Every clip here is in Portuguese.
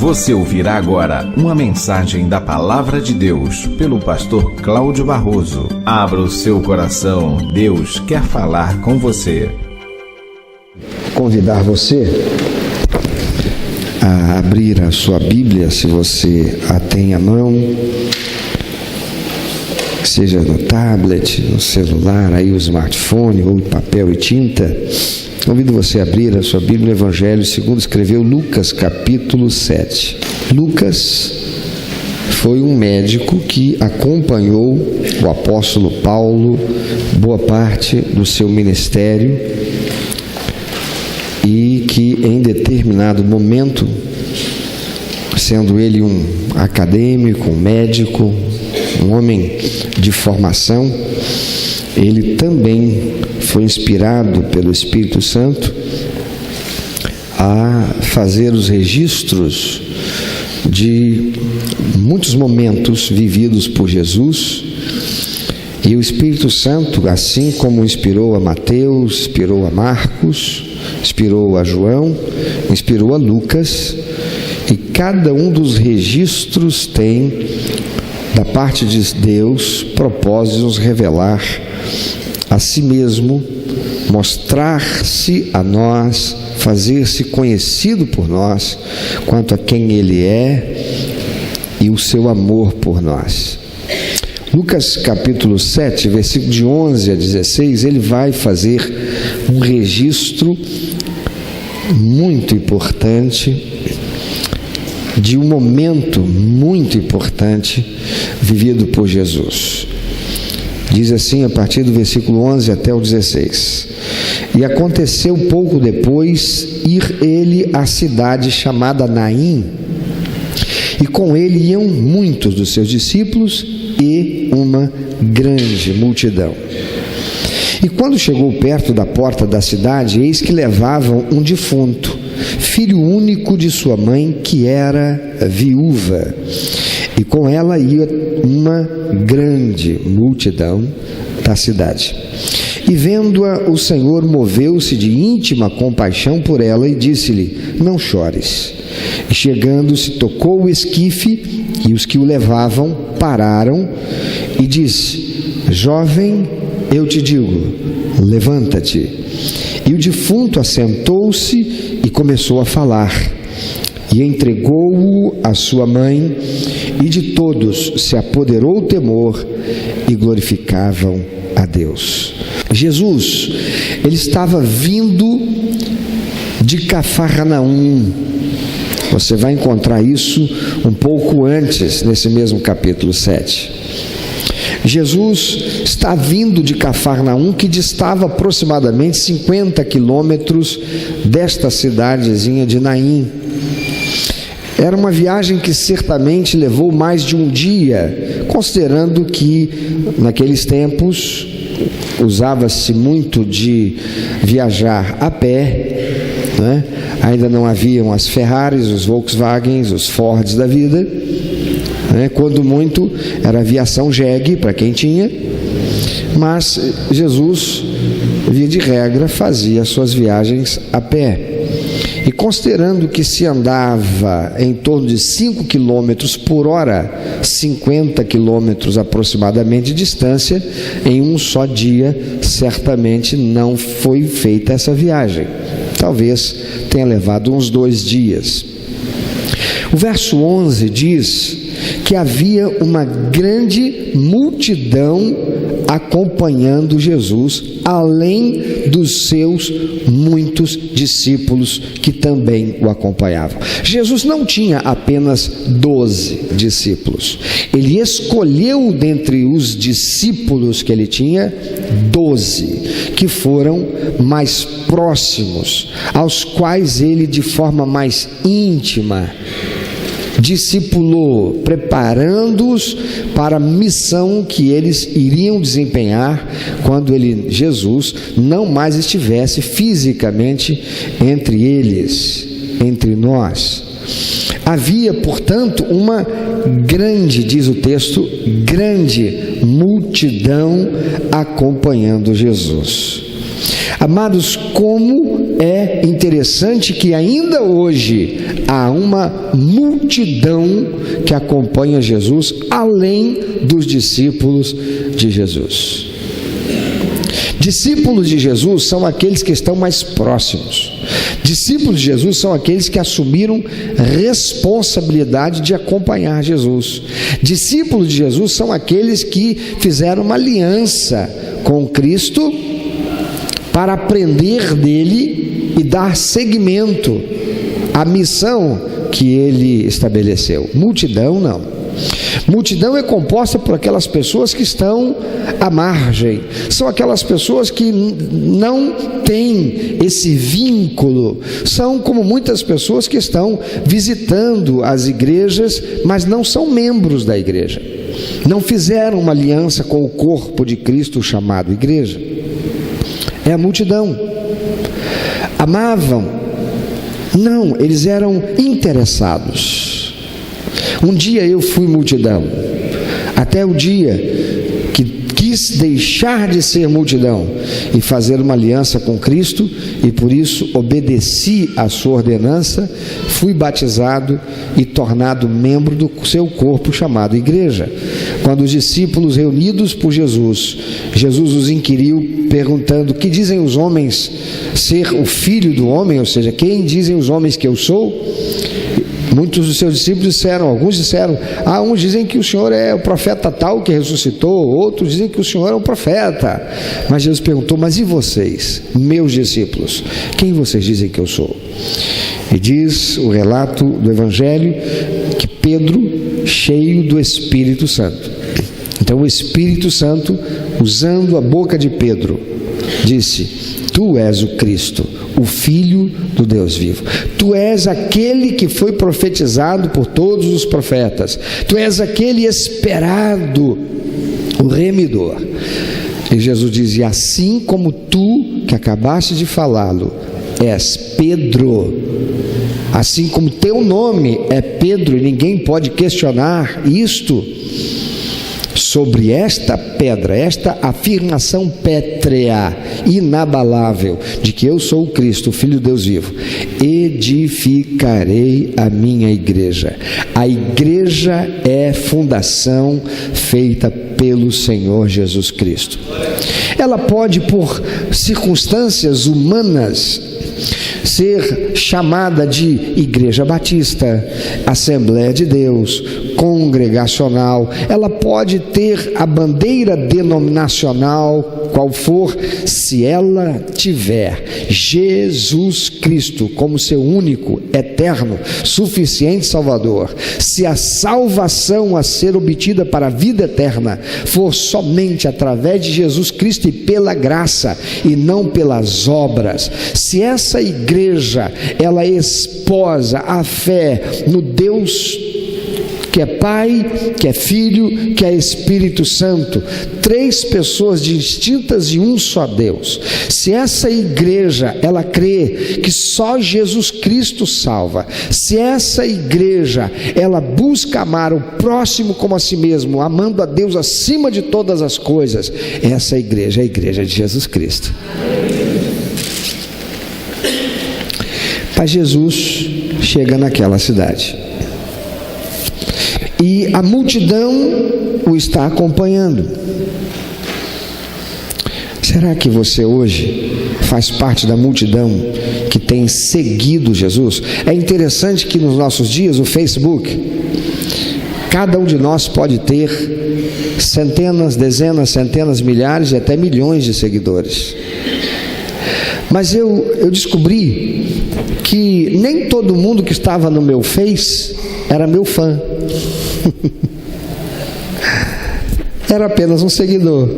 Você ouvirá agora uma mensagem da Palavra de Deus pelo pastor Cláudio Barroso. Abra o seu coração, Deus quer falar com você. Convidar você a abrir a sua Bíblia, se você a tem à mão, seja no tablet, no celular, aí o smartphone, ou em papel e tinta. Convido você a abrir a sua Bíblia no Evangelho segundo escreveu Lucas, capítulo 7. Lucas foi um médico que acompanhou o apóstolo Paulo boa parte do seu ministério e que em determinado momento, sendo ele um acadêmico, um médico, um homem de formação, ele também foi inspirado pelo Espírito Santo a fazer os registros de muitos momentos vividos por Jesus. E o Espírito Santo, assim como inspirou a Mateus, inspirou a Marcos, inspirou a João, inspirou a Lucas, e cada um dos registros tem, da parte de Deus, propósitos revelar a si mesmo, mostrar-se a nós, fazer-se conhecido por nós, quanto a quem Ele é e o seu amor por nós. Lucas capítulo 7, versículo de 11 a 16, ele vai fazer um registro muito importante, de um momento muito importante vivido por Jesus. Diz assim, a partir do versículo 11 até o 16: E aconteceu pouco depois ir ele à cidade chamada Naim, e com ele iam muitos dos seus discípulos e uma grande multidão. E quando chegou perto da porta da cidade, eis que levavam um defunto, filho único de sua mãe, que era viúva, e com ela ia uma grande multidão da cidade. E vendo-a, o Senhor moveu-se de íntima compaixão por ela e disse-lhe: Não chores. E chegando-se, tocou o esquife, e os que o levavam pararam, e disse: Jovem, eu te digo, levanta-te. E o defunto assentou-se e começou a falar, e entregou-o à sua mãe, e de todos se apoderou o temor, e glorificavam a Deus. Jesus, ele estava vindo de Cafarnaum. Você vai encontrar isso um pouco antes, nesse mesmo capítulo 7. Jesus está vindo de Cafarnaum, que distava aproximadamente 50 quilômetros desta cidadezinha de Naim. Era uma viagem que certamente levou mais de um dia, considerando que naqueles tempos usava-se muito de viajar a pé, né? Ainda não haviam as Ferraris, os Volkswagens, os Fords da vida, né? Quando muito era aviação jegue para quem tinha, mas Jesus, via de regra, fazia suas viagens a pé. E considerando que se andava em torno de 5 km por hora, 50 km aproximadamente de distância, em um só dia, certamente não foi feita essa viagem. Talvez tenha levado uns 2 dias. O verso 11 diz que havia uma grande multidão acompanhando Jesus, além dos seus muitos discípulos que também o acompanhavam. Jesus não tinha apenas 12 discípulos. Ele escolheu dentre os discípulos que ele tinha 12, que foram mais próximos, aos quais ele de forma mais íntima discipulou, preparando-os para a missão que eles iriam desempenhar quando Jesus não mais estivesse fisicamente entre eles, entre nós. Havia, portanto, uma grande, diz o texto, grande multidão acompanhando Jesus. Amados, como é interessante que ainda hoje há uma multidão que acompanha Jesus, além dos discípulos de Jesus. Discípulos de Jesus são aqueles que estão mais próximos. Discípulos de Jesus são aqueles que assumiram responsabilidade de acompanhar Jesus. Discípulos de Jesus são aqueles que fizeram uma aliança com Cristo para aprender dele e dar seguimento à missão que ele estabeleceu. Multidão não. Multidão é composta por aquelas pessoas que estão à margem, são aquelas pessoas que não têm esse vínculo, são como muitas pessoas que estão visitando as igrejas, mas não são membros da igreja, não fizeram uma aliança com o corpo de Cristo chamado igreja. É a multidão. Amavam? Não, eles eram interessados. Um dia eu fui multidão, até o dia que quis deixar de ser multidão e fazer uma aliança com Cristo, e por isso obedeci à sua ordenança, fui batizado e tornado membro do seu corpo chamado igreja. Quando os discípulos reunidos por Jesus, Jesus os inquiriu perguntando: que dizem os homens ser o filho do homem? Ou seja, quem dizem os homens que eu sou? Muitos dos seus discípulos disseram, alguns disseram, uns dizem que o Senhor é o profeta tal que ressuscitou, outros dizem que o Senhor é um profeta. Mas Jesus perguntou: mas e vocês, meus discípulos, quem vocês dizem que eu sou? E diz o relato do Evangelho que Pedro, cheio do Espírito Santo, então o Espírito Santo, usando a boca de Pedro, disse: tu és o Cristo, o Filho do Deus vivo. Tu és aquele que foi profetizado por todos os profetas. Tu és aquele esperado, o remidor. E Jesus diz: e assim como tu, que acabaste de falá-lo, és Pedro, assim como teu nome é Pedro, e ninguém pode questionar isto, sobre esta pedra, esta afirmação pétrea, inabalável, de que eu sou o Cristo, o Filho de Deus vivo, edificarei a minha igreja. A igreja é fundação feita pelo Senhor Jesus Cristo. Ela pode, por circunstâncias humanas, ser chamada de Igreja Batista, Assembleia de Deus, congregacional. Ela pode ter a bandeira denominacional, qual for, se ela tiver Jesus Cristo como seu único, eterno, suficiente Salvador. Se a salvação a ser obtida para a vida eterna for somente através de Jesus Cristo e pela graça, e não pelas obras, se essa igreja ela esposa a fé no Deus que é Pai, que é Filho, que é Espírito Santo, três pessoas distintas e um só Deus. Se essa igreja ela crê que só Jesus Cristo salva, se essa igreja ela busca amar o próximo como a si mesmo, amando a Deus acima de todas as coisas, essa igreja é a igreja de Jesus Cristo. Pai Jesus chega naquela cidade e a multidão o está acompanhando. Será que você hoje faz parte da multidão que tem seguido Jesus? É interessante que nos nossos dias o Facebook, cada um de nós pode ter centenas, dezenas, centenas, milhares e até milhões de seguidores. Mas eu descobri que nem todo mundo que estava no meu Face era meu fã. Era apenas um seguidor.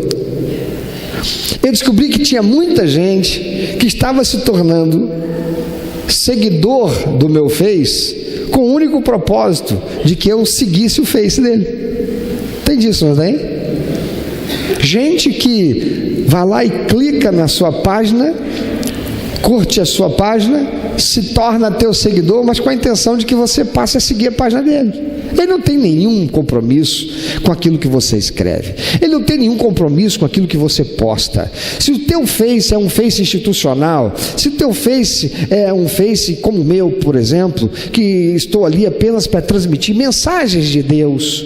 Eu descobri que tinha muita gente que estava se tornando seguidor do meu Face com o único propósito de que eu seguisse o Face dele. Tem disso, não tem? Gente que vai lá e clica na sua página, curte a sua página, se torna teu seguidor, mas com a intenção de que você passe a seguir a página dele. Ele não tem nenhum compromisso com aquilo que você escreve. Ele não tem nenhum compromisso com aquilo que você posta. Se o teu Face é um Face institucional, se o teu Face é um Face como o meu, por exemplo, que estou ali apenas para transmitir mensagens de Deus,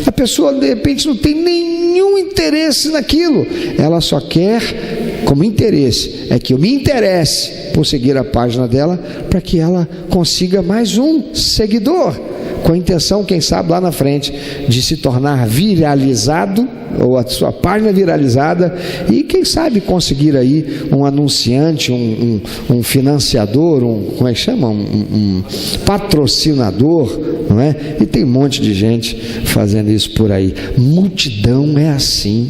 a pessoa de repente não tem nenhum interesse naquilo. Ela só quer, como interesse, é que eu me interesse por seguir a página dela, para que ela consiga mais um seguidor, com a intenção, quem sabe lá na frente, de se tornar viralizado, ou a sua página viralizada, e quem sabe conseguir aí um anunciante, um financiador, como é que chama? Um patrocinador, não é? E tem um monte de gente fazendo isso por aí. Multidão é assim.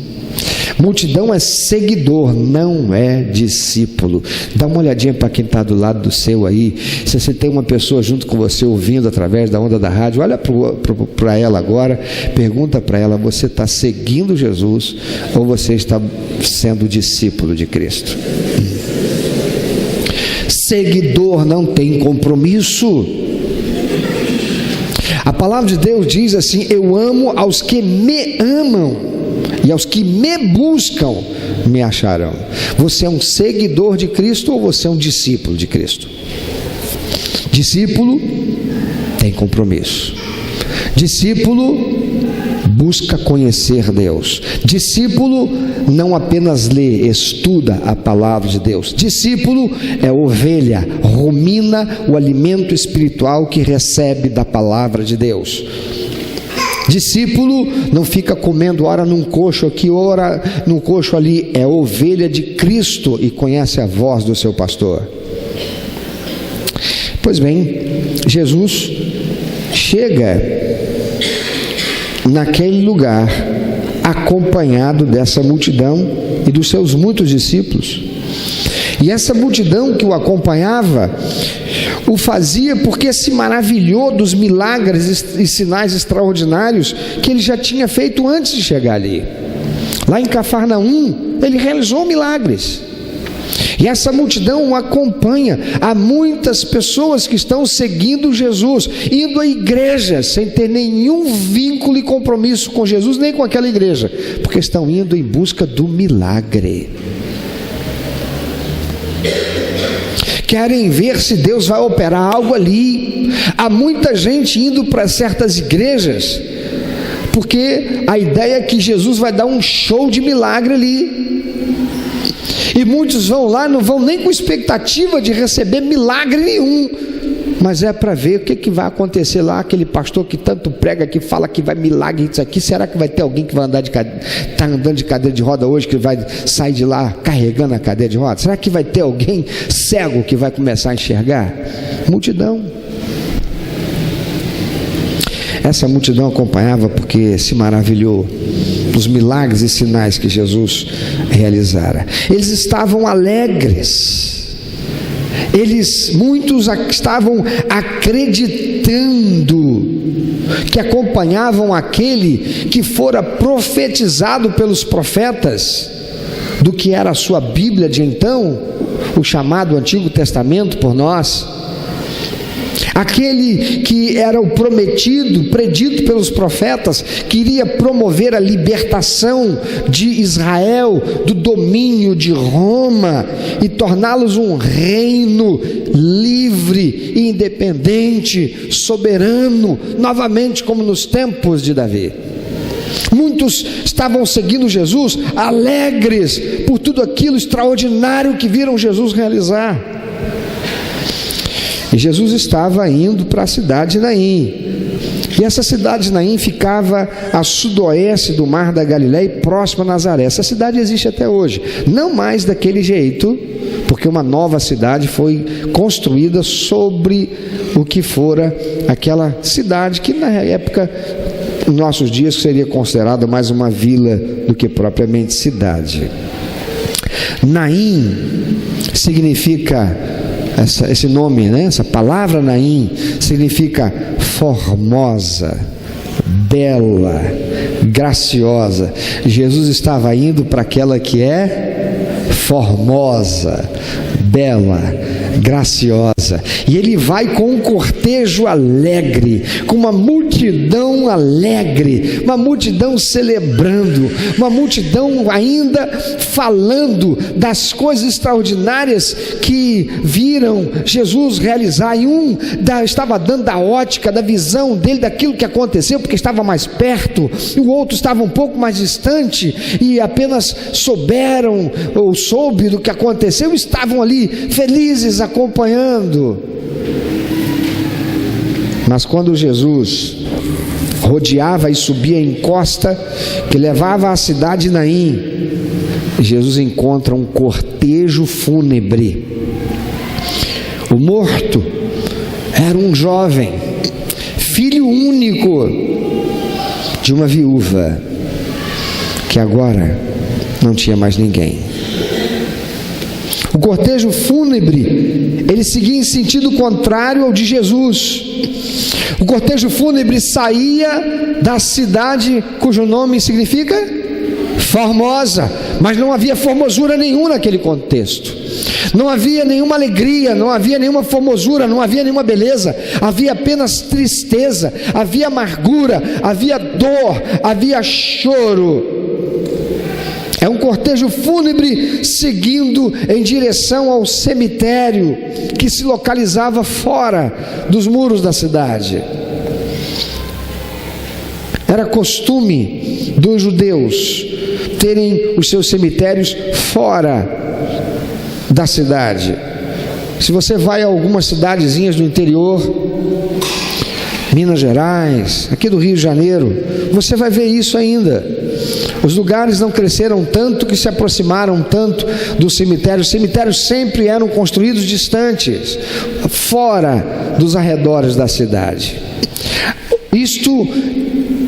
Multidão é seguidor, não é discípulo. Dá uma olhadinha para quem está do lado do seu aí. Se você tem uma pessoa junto com você ouvindo através da onda da rádio, olha para ela agora, pergunta para ela: você está seguindo Jesus ou você está sendo discípulo de Cristo? Seguidor não tem compromisso. A palavra de Deus diz assim: eu amo aos que me amam, e aos que me buscam me acharão. Você é um seguidor de Cristo ou você é um discípulo de Cristo? Discípulo tem compromisso. Discípulo busca conhecer Deus. Discípulo não apenas lê, estuda a palavra de Deus. Discípulo é ovelha, rumina o alimento espiritual que recebe da palavra de Deus. Discípulo não fica comendo ora num coxo aqui, ora num coxo ali. É ovelha de Cristo e conhece a voz do seu pastor. Pois bem, Jesus chega naquele lugar acompanhado dessa multidão e dos seus muitos discípulos. E essa multidão que o acompanhava o fazia porque se maravilhou dos milagres e sinais extraordinários que ele já tinha feito antes de chegar ali. Lá em Cafarnaum, ele realizou milagres. E essa multidão o acompanha. Há muitas pessoas que estão seguindo Jesus, indo à igreja sem ter nenhum vínculo e compromisso com Jesus, nem com aquela igreja, porque estão indo em busca do milagre. Querem ver se Deus vai operar algo ali. Há muita gente indo para certas igrejas porque a ideia é que Jesus vai dar um show de milagre ali. E muitos vão lá, não vão nem com expectativa de receber milagre nenhum, mas é para ver o que vai acontecer lá. Aquele pastor que tanto prega, que fala que vai milagre isso aqui, será que vai ter alguém que vai está andando de cadeira de roda hoje, que vai sair de lá carregando a cadeira de roda? Será que vai ter alguém cego que vai começar a enxergar? Multidão. Essa multidão acompanhava porque se maravilhou dos milagres e sinais que Jesus realizara. Eles estavam alegres. Muitos estavam acreditando que acompanhavam aquele que fora profetizado pelos profetas do que era a sua Bíblia de então, o chamado Antigo Testamento por nós. Aquele que era o prometido, predito pelos profetas, queria promover a libertação de Israel do domínio de Roma e torná-los um reino livre, independente, soberano, novamente como nos tempos de Davi. Muitos estavam seguindo Jesus, alegres por tudo aquilo extraordinário que viram Jesus realizar. E Jesus estava indo para a cidade de Naim. E essa cidade de Naim ficava a sudoeste do Mar da Galileia, próxima a Nazaré. Essa cidade existe até hoje. Não mais daquele jeito, porque uma nova cidade foi construída sobre o que fora aquela cidade, que na época, nos nossos dias, seria considerada mais uma vila do que propriamente cidade. Naim significa... Esse nome, né? Essa palavra Naim significa formosa, bela, graciosa. Jesus estava indo para aquela que é formosa, bela, graciosa. E ele vai com um cortejo alegre, com uma multidão alegre, uma multidão celebrando, uma multidão ainda falando das coisas extraordinárias que viram Jesus realizar. E estava dando da ótica, da visão dele, daquilo que aconteceu, porque estava mais perto, e o outro estava um pouco mais distante, e apenas souberam, ou soube do que aconteceu, estavam ali felizes acompanhando. Mas quando Jesus rodeava e subia a encosta que levava à cidade de Naim, Jesus encontra um cortejo fúnebre. O morto era um jovem, filho único de uma viúva, que agora não tinha mais ninguém. O cortejo fúnebre, ele seguia em sentido contrário ao de Jesus. O cortejo fúnebre saía da cidade cujo nome significa Formosa, mas não havia formosura nenhuma naquele contexto. Não havia nenhuma alegria, não havia nenhuma formosura, não havia nenhuma beleza. Havia apenas tristeza, havia amargura, havia dor, havia choro. É um cortejo fúnebre seguindo em direção ao cemitério que se localizava fora dos muros da cidade. Era costume dos judeus terem os seus cemitérios fora da cidade. Se você vai a algumas cidadezinhas do interior, Minas Gerais, aqui do Rio de Janeiro, você vai ver isso ainda. Os lugares não cresceram tanto que se aproximaram tanto do cemitério. Os cemitérios sempre eram construídos distantes, fora dos arredores da cidade. Isto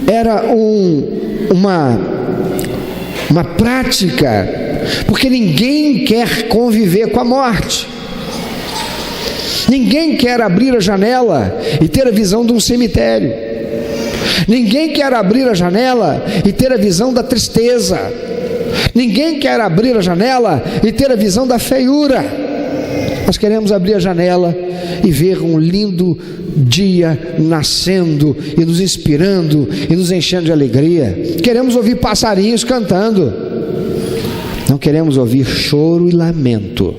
era uma prática, porque ninguém quer conviver com a morte. Ninguém quer abrir a janela e ter a visão de um cemitério. Ninguém quer abrir a janela e ter a visão da tristeza. Ninguém quer abrir a janela e ter a visão da feiura. Nós queremos abrir a janela e ver um lindo dia nascendo e nos inspirando e nos enchendo de alegria. Queremos ouvir passarinhos cantando. Não queremos ouvir choro e lamento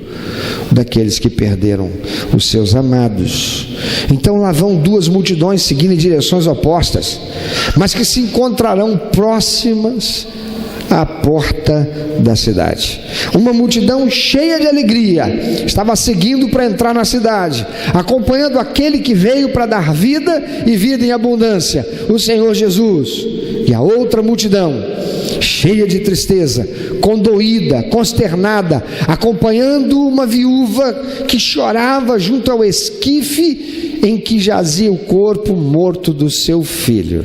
daqueles que perderam os seus amados. Então lá vão duas multidões seguindo em direções opostas, mas que se encontrarão próximas à porta da cidade. Uma multidão cheia de alegria estava seguindo para entrar na cidade, acompanhando aquele que veio para dar vida e vida em abundância, o Senhor Jesus. E a outra multidão, cheia de tristeza, condoída, consternada, acompanhando uma viúva que chorava junto ao esquife em que jazia o corpo morto do seu filho,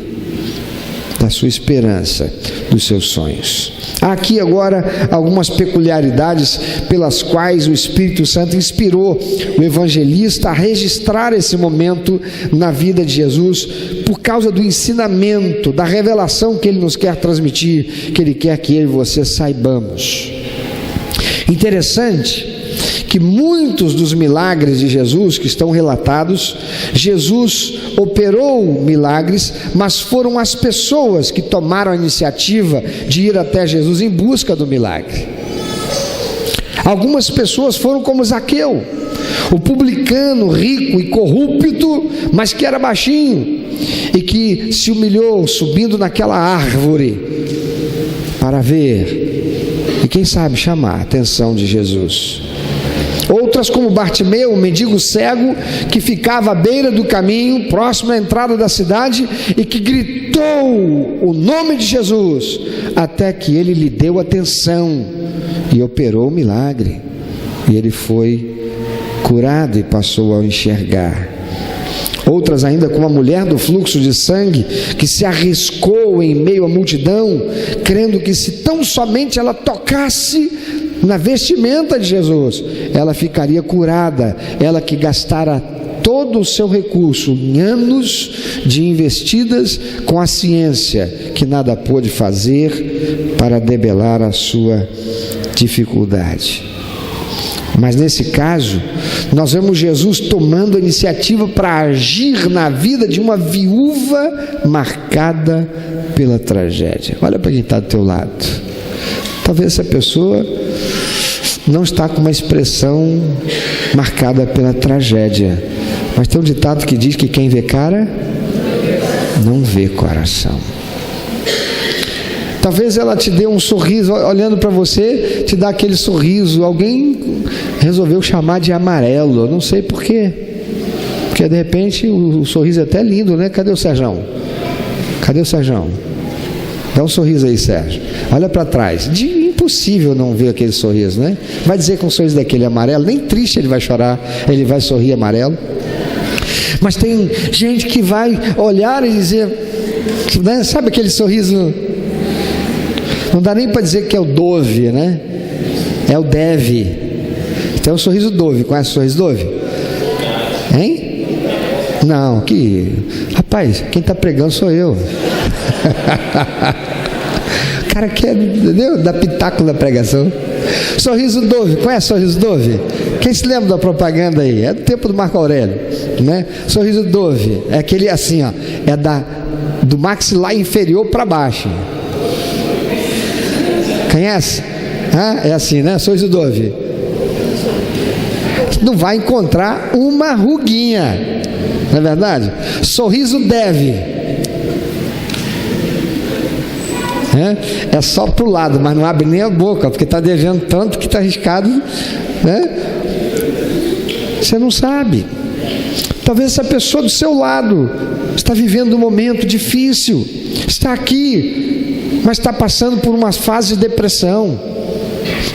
da sua esperança, dos seus sonhos. Há aqui agora algumas peculiaridades pelas quais o Espírito Santo inspirou o evangelista a registrar esse momento na vida de Jesus, por causa do ensinamento, da revelação que ele nos quer transmitir, que ele quer que eu e você saibamos. Interessante que muitos dos milagres de Jesus que estão relatados, Jesus operou milagres, mas foram as pessoas que tomaram a iniciativa de ir até Jesus em busca do milagre. Algumas pessoas foram como Zaqueu, o publicano rico e corrupto, mas que era baixinho e que se humilhou subindo naquela árvore para ver e quem sabe chamar a atenção de Jesus. Outras como Bartimeu, um mendigo cego que ficava à beira do caminho, próximo à entrada da cidade, e que gritou o nome de Jesus, até que ele lhe deu atenção e operou o milagre, e ele foi curado e passou a enxergar. Outras ainda como a mulher do fluxo de sangue, que se arriscou em meio à multidão, crendo que se tão somente ela tocasse na vestimenta de Jesus, ela ficaria curada. Ela que gastara todo o seu recurso em anos de investidas com a ciência, que nada pôde fazer para debelar a sua dificuldade. Mas nesse caso, nós vemos Jesus tomando a iniciativa para agir na vida de uma viúva marcada pela tragédia. Olha para quem está do teu lado. Talvez essa pessoa não está com uma expressão marcada pela tragédia, mas tem um ditado que diz que quem vê cara não vê coração. Talvez ela te dê um sorriso, olhando para você, te dá aquele sorriso. Alguém resolveu chamar de amarelo, eu não sei porquê, porque de repente o sorriso é até lindo, né? Cadê o Sérgio? Cadê o Sérgio? Dá um sorriso aí, Sérgio. Olha para trás. Impossível não ver aquele sorriso, né? Vai dizer que um sorriso daquele amarelo, nem triste ele vai chorar, ele vai sorrir amarelo. Mas tem gente que vai olhar e dizer, né? Sabe aquele sorriso? Não dá nem para dizer que é o Dove, né? É o Deve. Então é o sorriso Dove. Conhece o sorriso Dove? Hein? Não, que... Rapaz, quem está pregando sou eu. O cara quer, entendeu? Dá pitaco na pregação. Sorriso Dove. Conhece o sorriso Dove? Quem se lembra da propaganda aí? É do tempo do Marco Aurélio, né? Sorriso Dove. É aquele assim, ó. É do maxilar inferior para baixo. Conhece? É assim, né? Sorriso Dove. Não vai encontrar uma ruguinha, não é verdade? Sorriso Deve. É só para o lado, mas não abre nem a boca, porque está devendo tanto que está arriscado, né? Você não sabe. Talvez essa pessoa do seu lado está vivendo um momento difícil, está aqui, mas está passando por uma fase de depressão.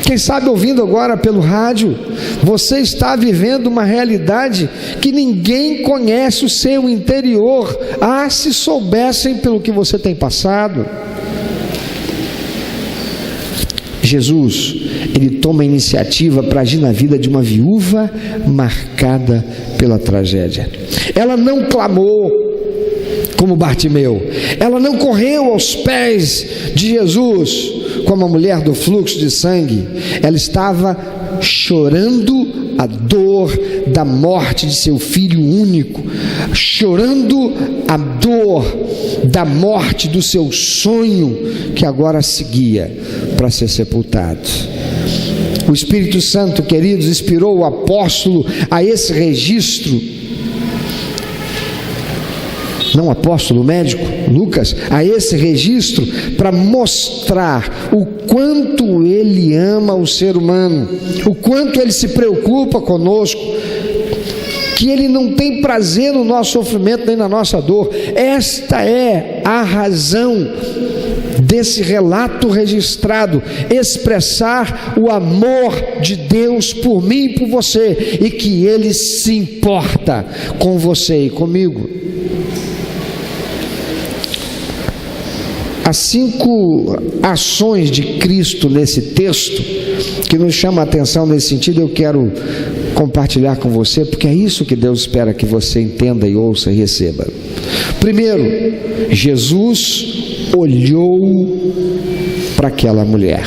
Quem sabe ouvindo agora pelo rádio, você está vivendo uma realidade que ninguém conhece o seu interior. Ah, se soubessem pelo que você tem passado. Jesus, ele toma a iniciativa para agir na vida de uma viúva marcada pela tragédia. Ela não clamou como Bartimeu, ela não correu aos pés de Jesus como a mulher do fluxo de sangue. Ela estava chorando a dor da morte de seu filho único, chorando a dor da morte do seu sonho que agora seguia para ser sepultado. O Espírito Santo, queridos, inspirou o apóstolo a esse registro, não apóstolo, médico, Lucas, a esse registro para mostrar o quanto ele ama o ser humano, o quanto ele se preocupa conosco, que ele não tem prazer no nosso sofrimento nem na nossa dor. Esta é a razão desse relato registrado, expressar o amor de Deus por mim e por você, e que ele se importa com você e comigo. As 5 ações de Cristo nesse texto que nos chama a atenção nesse sentido, eu quero compartilhar com você, porque é isso que Deus espera que você entenda e ouça e receba. Primeiro, Jesus olhou para aquela mulher.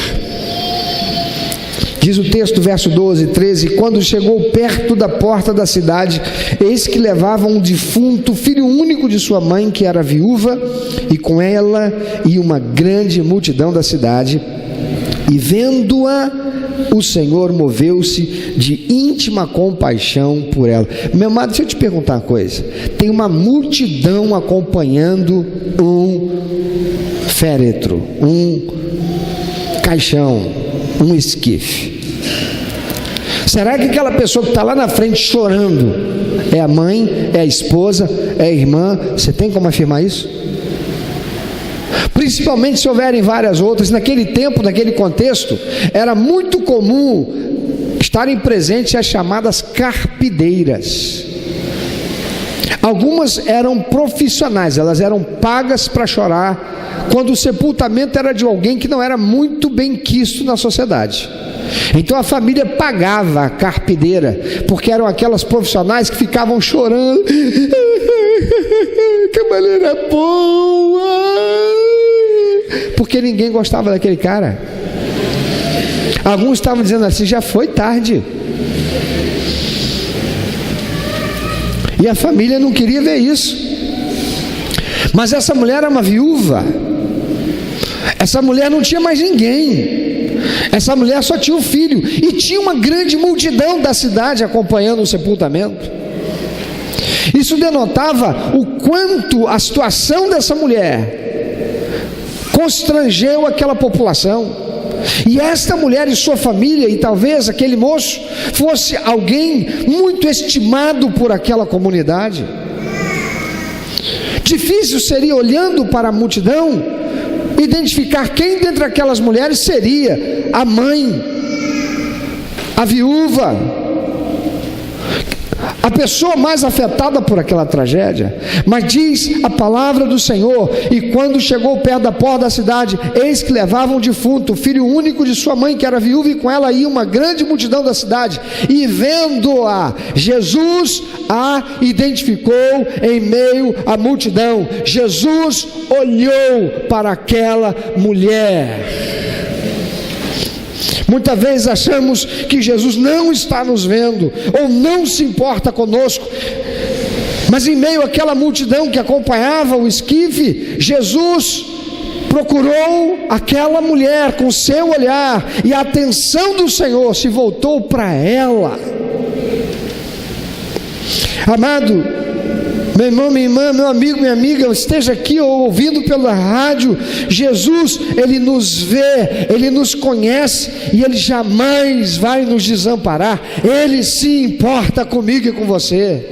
Diz o texto, verso 12 e 13: quando chegou perto da porta da cidade, eis que levava um defunto, filho único de sua mãe, que era viúva, e com ela e uma grande multidão da cidade. E vendo-a, o Senhor moveu-se de íntima compaixão por ela. Meu amado, deixa eu te perguntar uma coisa. Tem uma multidão acompanhando um féretro, um caixão, um esquife. Será que aquela pessoa que está lá na frente chorando é a mãe, é a esposa, é a irmã? Você tem como afirmar isso? Principalmente se houverem várias outras. Naquele tempo, naquele contexto, era muito comum estarem presentes as chamadas carpideiras. Algumas eram profissionais, elas eram pagas para chorar quando o sepultamento era de alguém que não era muito bem quisto na sociedade. Então a família pagava a carpideira, porque eram aquelas profissionais que ficavam chorando. Que maneira boa! Porque ninguém gostava daquele cara. Alguns estavam dizendo assim: já foi tarde. E a família não queria ver isso. Mas essa mulher era uma viúva. Essa mulher não tinha mais ninguém. Essa mulher só tinha um filho. E tinha uma grande multidão da cidade acompanhando o sepultamento. Isso denotava o quanto a situação dessa mulher constrangeu aquela população. E esta mulher e sua família, e talvez aquele moço, fosse alguém muito estimado por aquela comunidade. Difícil seria, olhando para a multidão, identificar quem dentre aquelas mulheres seria a mãe, a viúva, a pessoa mais afetada por aquela tragédia. Mas diz a palavra do Senhor: e quando chegou perto da porta da cidade, eis que levavam um defunto, filho único de sua mãe, que era viúva, e com ela ia uma grande multidão da cidade. E vendo-a, Jesus a identificou em meio à multidão. Jesus olhou para aquela mulher. Muitas vezes achamos que Jesus não está nos vendo, ou não se importa conosco, mas em meio àquela multidão que acompanhava o esquife, Jesus procurou aquela mulher com seu olhar, e a atenção do Senhor se voltou para ela. Amado, meu irmão, minha irmã, meu amigo, minha amiga, esteja aqui ou ouvindo pela rádio, Jesus, Ele nos vê, Ele nos conhece, e Ele jamais vai nos desamparar. Ele se importa comigo e com você.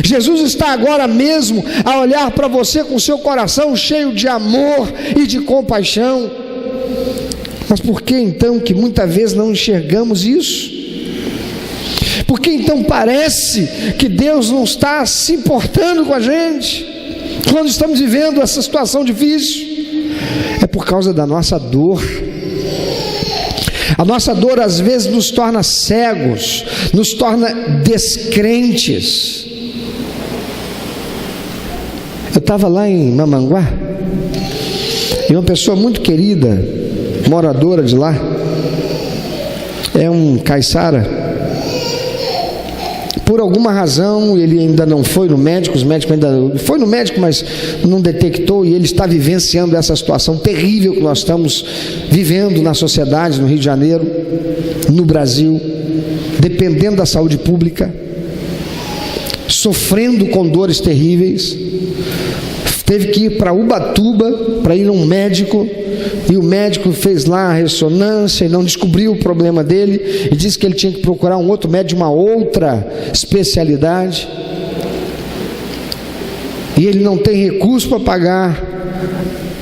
Jesus está agora mesmo a olhar para você com seu coração cheio de amor e de compaixão. Mas por que então que muitas vezes não enxergamos isso? Por que então parece que Deus não está se importando com a gente quando estamos vivendo essa situação difícil? É por causa da nossa dor. A nossa dor às vezes nos torna cegos, nos torna descrentes. Eu estava lá em Mamanguá, e uma pessoa muito querida, moradora de lá, é um caiçara. Por alguma razão, ele ainda não foi no médico, os médicos ainda foi no médico, mas não detectou, e ele está vivenciando essa situação terrível que nós estamos vivendo na sociedade, no Rio de Janeiro, no Brasil, dependendo da saúde pública, sofrendo com dores terríveis. Teve que ir para Ubatuba para ir a um médico, e o médico fez lá a ressonância e não descobriu o problema dele, e disse que ele tinha que procurar um outro médico de uma outra especialidade, e ele não tem recurso para pagar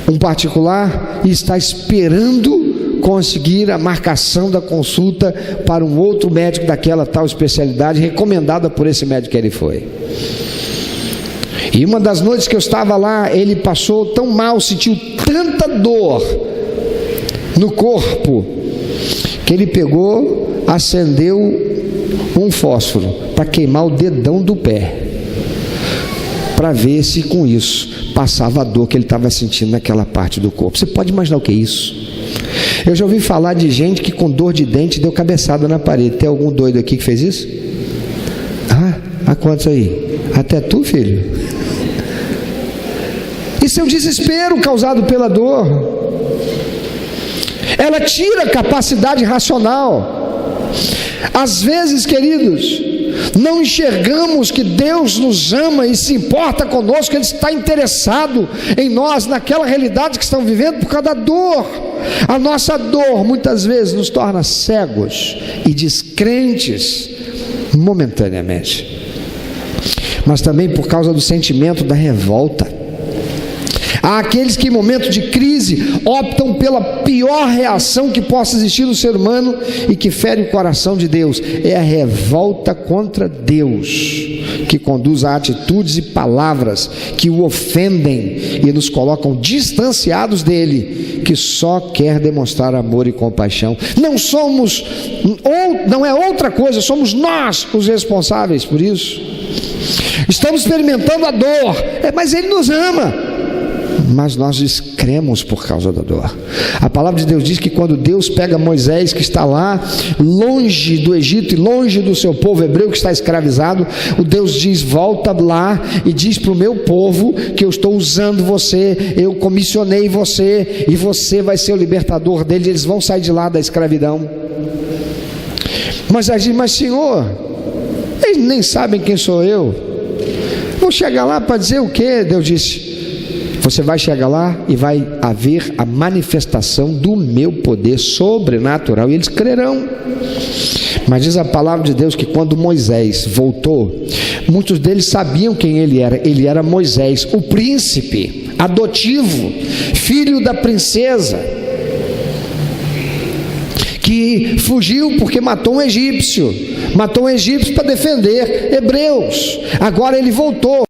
um particular, e está esperando conseguir a marcação da consulta para um outro médico daquela tal especialidade, recomendada por esse médico que ele foi. E uma das noites que eu estava lá, ele passou tão mal, sentiu tanta dor no corpo, que ele pegou, acendeu um fósforo para queimar o dedão do pé, para ver se com isso passava a dor que ele estava sentindo naquela parte do corpo. Você pode imaginar o que é isso? Eu já ouvi falar de gente que com dor de dente deu cabeçada na parede. Tem algum doido aqui que fez isso? Há quantos aí? Até tu, filho? Isso é um desespero causado pela dor. Ela tira a capacidade racional. Às vezes, queridos, não enxergamos que Deus nos ama e se importa conosco, Ele está interessado em nós, naquela realidade que estamos vivendo, por causa da dor. A nossa dor muitas vezes nos torna cegos e descrentes momentaneamente, mas também por causa do sentimento da revolta. Há aqueles que em momento de crise optam pela pior reação que possa existir no ser humano e que fere o coração de Deus. É a revolta contra Deus que conduz a atitudes e palavras que o ofendem e nos colocam distanciados dele, que só quer demonstrar amor e compaixão. Não é outra coisa, somos nós os responsáveis por isso. Estamos experimentando a dor, mas Ele nos ama. mas nós descremos por causa da dor. A palavra de Deus diz que quando Deus pega Moisés, que está lá longe do Egito e longe do seu povo hebreu que está escravizado, o Deus diz: volta lá e diz para o meu povo que eu estou usando você, eu comissionei você e você vai ser o libertador deles, eles vão sair de lá da escravidão. Moisés diz: mas Senhor, eles nem sabem quem sou eu, vou chegar lá para dizer o quê? Deus disse: você vai chegar lá e vai haver a manifestação do meu poder sobrenatural, e eles crerão. Mas diz a palavra de Deus que quando Moisés voltou, muitos deles sabiam quem ele era Moisés, o príncipe adotivo, filho da princesa, que fugiu porque matou um egípcio para defender hebreus. Agora ele voltou.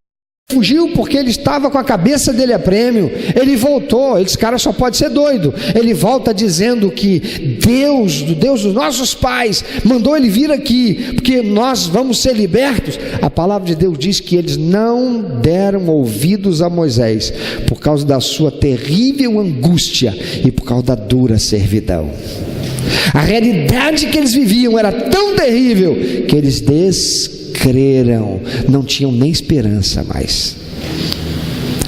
Fugiu porque ele estava com a cabeça dele a prêmio. Ele voltou. Esse cara só pode ser doido. Ele volta dizendo que Deus, o Deus dos nossos pais, mandou ele vir aqui porque nós vamos ser libertos. A palavra de Deus diz que eles não deram ouvidos a Moisés por causa da sua terrível angústia e por causa da dura servidão. A realidade que eles viviam era tão terrível que eles descreram, não tinham nem esperança mais.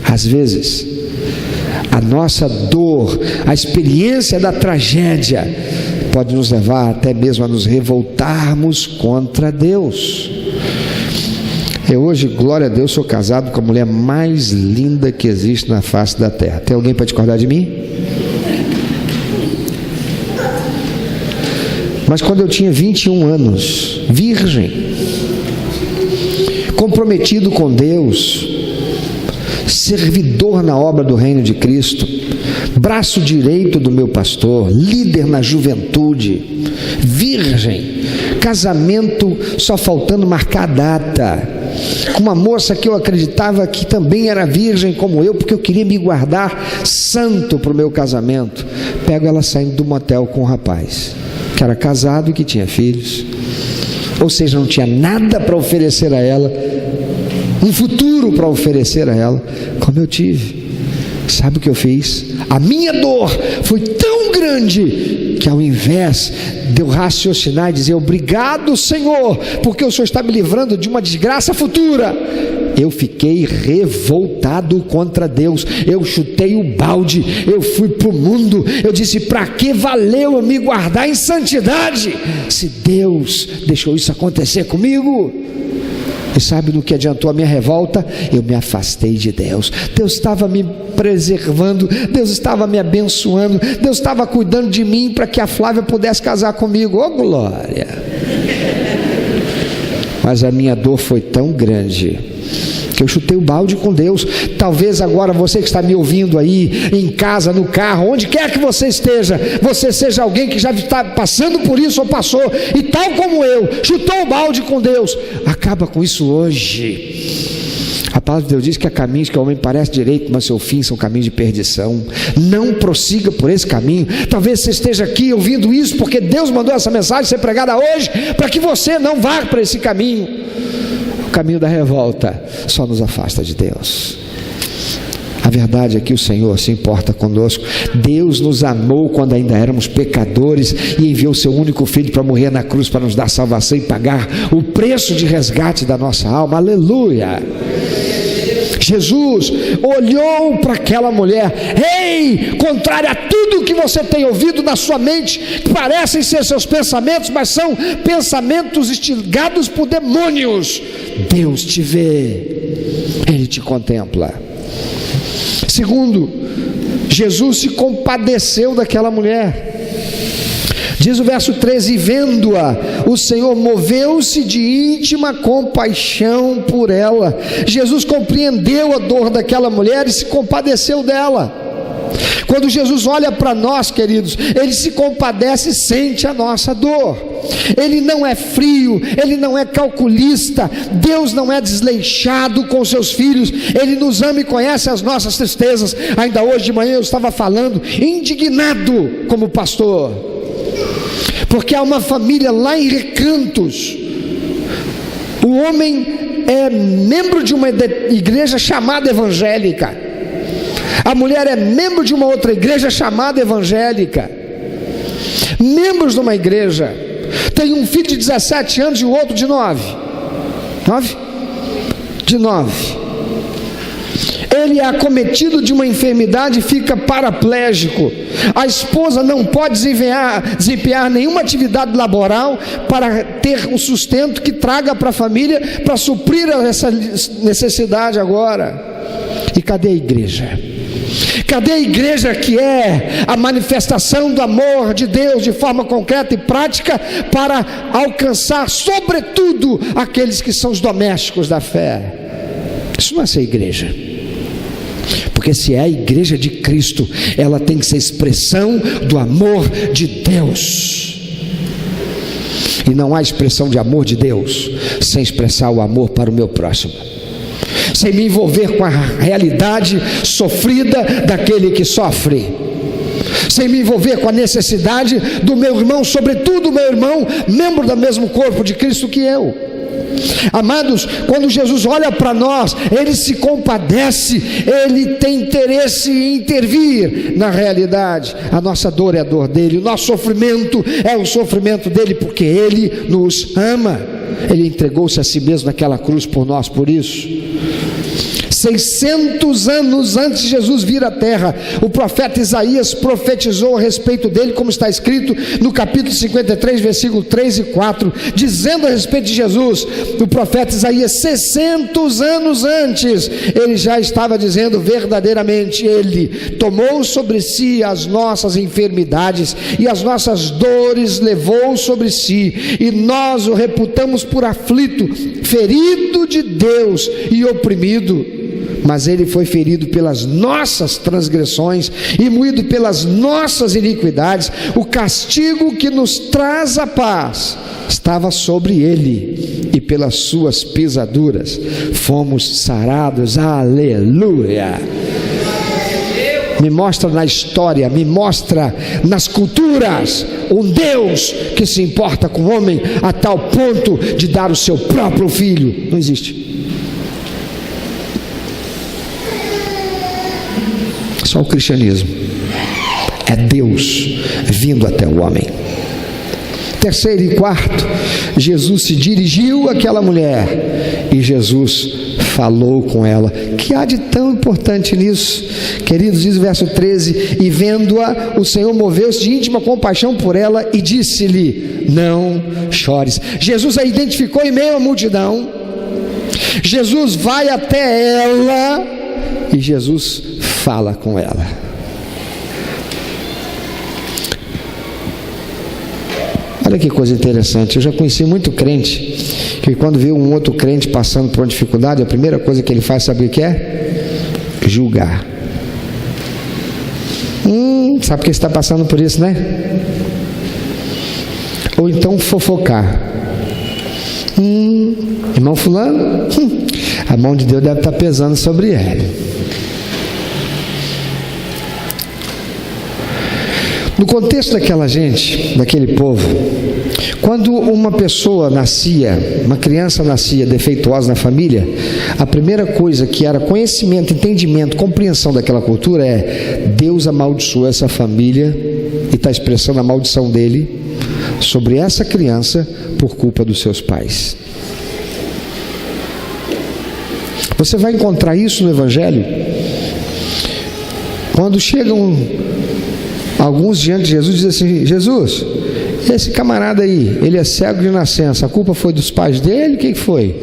Às vezes, a nossa dor, a experiência da tragédia pode nos levar até mesmo a nos revoltarmos contra Deus. Eu hoje, glória a Deus, sou casado com a mulher mais linda que existe na face da terra. Tem alguém para discordar de mim? Mas quando eu tinha 21 anos, virgem, comprometido com Deus, servidor na obra do reino de Cristo, braço direito do meu pastor, líder na juventude, virgem, casamento só faltando marcar a data, com uma moça que eu acreditava que também era virgem como eu, porque eu queria me guardar santo para o meu casamento. Pego ela saindo do motel com o rapaz, que era casado e que tinha filhos, ou seja, não tinha nada para oferecer a ela, um futuro para oferecer a ela, como eu tive. Sabe o que eu fiz? A minha dor foi tão grande que ao invés de eu raciocinar e dizer obrigado, Senhor, porque o Senhor está me livrando de uma desgraça futura, eu fiquei revoltado contra Deus. Eu chutei o balde, eu fui para o mundo. Eu disse: para que valeu eu me guardar em santidade se Deus deixou isso acontecer comigo? E sabe no que adiantou a minha revolta? Eu me afastei de Deus. Deus estava me preservando, Deus estava me abençoando, Deus estava cuidando de mim para que a Flávia pudesse casar comigo. Oh glória! Mas a minha dor foi tão grande que eu chutei o balde com Deus. Talvez agora você que está me ouvindo aí, em casa, no carro, onde quer que você esteja, você seja alguém que já está passando por isso ou passou, e tal como eu, chutou o balde com Deus. Acaba com isso hoje. A palavra de Deus diz que há caminhos que ao homem parece direito, mas seu fim são caminhos de perdição. Não prossiga por esse caminho. Talvez você esteja aqui ouvindo isso porque Deus mandou essa mensagem ser pregada hoje, para que você não vá para esse caminho. O caminho da revolta só nos afasta de Deus. A verdade é que o Senhor se importa conosco. Deus nos amou quando ainda éramos pecadores e enviou seu único filho para morrer na cruz para nos dar salvação e pagar o preço de resgate da nossa alma. Aleluia! Jesus olhou para aquela mulher: ei, contrário a tudo que você tem ouvido na sua mente, que parecem ser seus pensamentos, mas são pensamentos instigados por demônios, Deus te vê, Ele te contempla. Segundo, Jesus se compadeceu daquela mulher. Diz o verso 13: e vendo-a, o Senhor moveu-se de íntima compaixão por ela. Jesus compreendeu a dor daquela mulher e se compadeceu dela. Quando Jesus olha para nós, queridos, Ele se compadece e sente a nossa dor. Ele não é frio, Ele não é calculista. Deus não é desleixado com seus filhos. Ele nos ama e conhece as nossas tristezas. Ainda hoje de manhã eu estava falando, indignado como pastor, porque há uma família lá em Recantos. O homem é membro de uma igreja chamada evangélica. A mulher é membro de uma outra igreja chamada evangélica. Membros de uma igreja. Tem um filho de 17 anos e o outro de 9. 9? De 9. Ele é acometido de uma enfermidade e fica paraplégico. A esposa não pode desempenhar nenhuma atividade laboral para ter um sustento que traga para a família, para suprir essa necessidade agora. E cadê a igreja? Cadê a igreja que é a manifestação do amor de Deus de forma concreta e prática para alcançar, sobretudo, aqueles que são os domésticos da fé? Isso não é ser igreja. Porque se é a igreja de Cristo, ela tem que ser expressão do amor de Deus. E não há expressão de amor de Deus sem expressar o amor para o meu próximo, sem me envolver com a realidade sofrida daquele que sofre, sem me envolver com a necessidade do meu irmão, sobretudo o meu irmão, membro do mesmo corpo de Cristo que eu. Amados, quando Jesus olha para nós, Ele se compadece, Ele tem interesse em intervir na realidade. A nossa dor é a dor dEle, o nosso sofrimento é o sofrimento dEle, porque Ele nos ama. Ele entregou-se a si mesmo naquela cruz por nós, por isso. 600 anos antes de Jesus vir à terra, o profeta Isaías profetizou a respeito dele, como está escrito no capítulo 53, versículo 3 e 4, dizendo a respeito de Jesus, o profeta Isaías, 600 anos antes, ele já estava dizendo verdadeiramente: Ele tomou sobre si as nossas enfermidades e as nossas dores levou sobre si, e nós o reputamos por aflito, ferido de Deus e oprimido. Mas Ele foi ferido pelas nossas transgressões e moído pelas nossas iniquidades. O castigo que nos traz a paz estava sobre Ele, e pelas suas pisaduras fomos sarados. Aleluia! Me mostra na história, me mostra nas culturas um Deus que se importa com o homem a tal ponto de dar o seu próprio filho. Não existe. Só o cristianismo. É Deus vindo até o homem. Terceiro e quarto, Jesus se dirigiu àquela mulher e Jesus falou com ela. Que há de tão importante nisso? Queridos, diz o verso 13: e vendo-a, o Senhor moveu-se de íntima compaixão por ela e disse-lhe: não chores. Jesus a identificou em meio à multidão. Jesus vai até ela e Jesus fala com ela. Olha que coisa interessante. Eu já conheci muito crente que quando vê um outro crente passando por uma dificuldade, a primeira coisa que ele faz, sabe o que é? Julgar. Sabe que está passando por isso, né? Ou então fofocar. Irmão fulano, a mão de Deus deve estar pesando sobre ele. No contexto daquela gente, daquele povo, quando uma pessoa nascia, uma criança nascia defeituosa na família, a primeira coisa que era conhecimento, entendimento, compreensão daquela cultura é: Deus amaldiçoou essa família e está expressando a maldição dele sobre essa criança por culpa dos seus pais. Você vai encontrar isso no Evangelho. Quando chegam alguns diante de Jesus, dizem assim: Jesus, esse camarada aí, ele é cego de nascença, a culpa foi dos pais dele? O que foi?